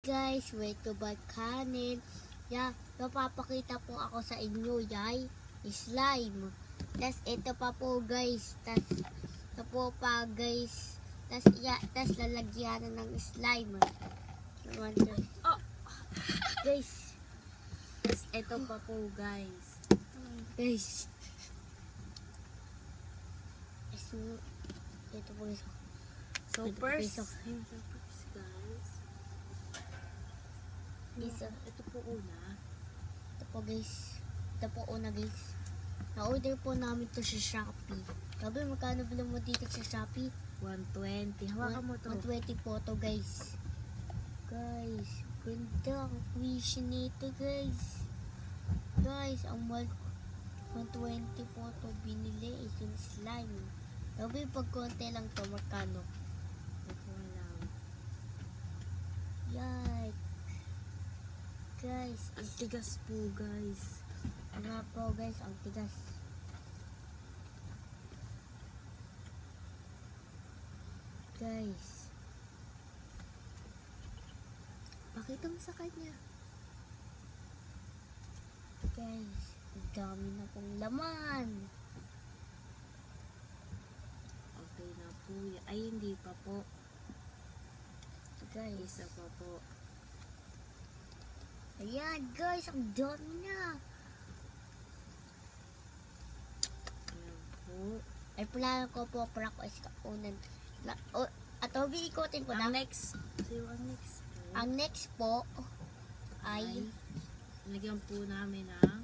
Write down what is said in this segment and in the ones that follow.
Guys, welcome back kanin. Napapakita po ako sa inyo, slime. Ito pa po guys. Ito po pa guys. Lalagyan na ng slime. Guys. Ito pa po guys. Guys. Ito po guys. So first, guys. Ito po una. Ito po guys. Ito po una guys. Na-order po namin to sa Shopee. Sabi, magkano bilang mo dito sa Shopee? 120. Hawakan mo to. 120 po to guys. Guys, ganda ang vision nito guys. Guys, ang 120 po to binili. Itong slime. Sabi, pag konti lang to, magkano? Ito lang. Yay. Guys, Ang tigas po guys. nga po guys, ang tigas. Guys, Pakita mo sa kanya. guys, ang dami na pong laman. Okay na po. Ay, hindi pa po. Guys, Isa pa po. ayan guys, ang dami na. Ayan po. Ay, plano ko po para ko is kaunan. At ikotin ko na. Ang next. So, ang next po. Ang next po ay lagyan po namin ng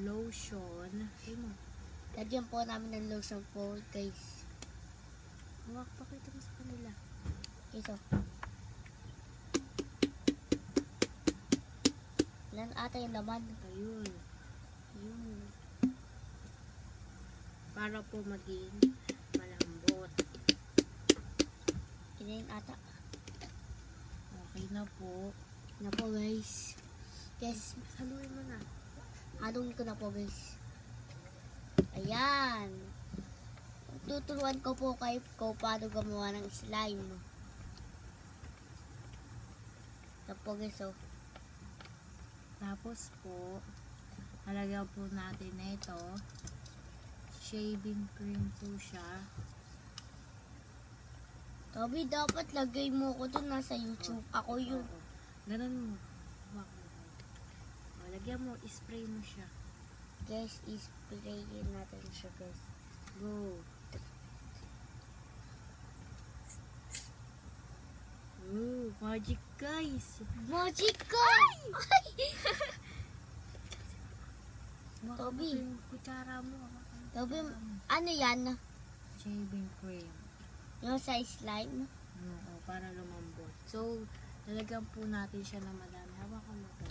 lotion. Ay mo. lagyan po namin ng lotion po guys. Hawak, pakita mo sa kanila. Ito. Ilan ata yung laman? Ayun. Yun. Para po maging malambot. Ilan ata? Okay na po. Na po guys. Guys, Haluin mo na. halong ko na po guys. Ayan. Tuturuan ko po kayo kung paano gumawa ng slime. Ito po guys, oh. Tapos po, halagyan po natin na ito. Shaving cream po siya. Tabi, dapat lagay mo ko dun nasa YouTube. Ako yun. Oo. Ganun mo. Hawak mo. Lagyan mo, spray mo siya. Guys, isprayin natin siya guys. Go. Ooh, magic guys. Magic guy! Hawak Toby. mo yung kutsara mo. Hawakan mo yung Tabi, kutsara mo. ano yan? Shaving cream. Yung sa slime? Oo, para lumambot. So, lalagyan po natin siya ng madami. Hawakan mo to.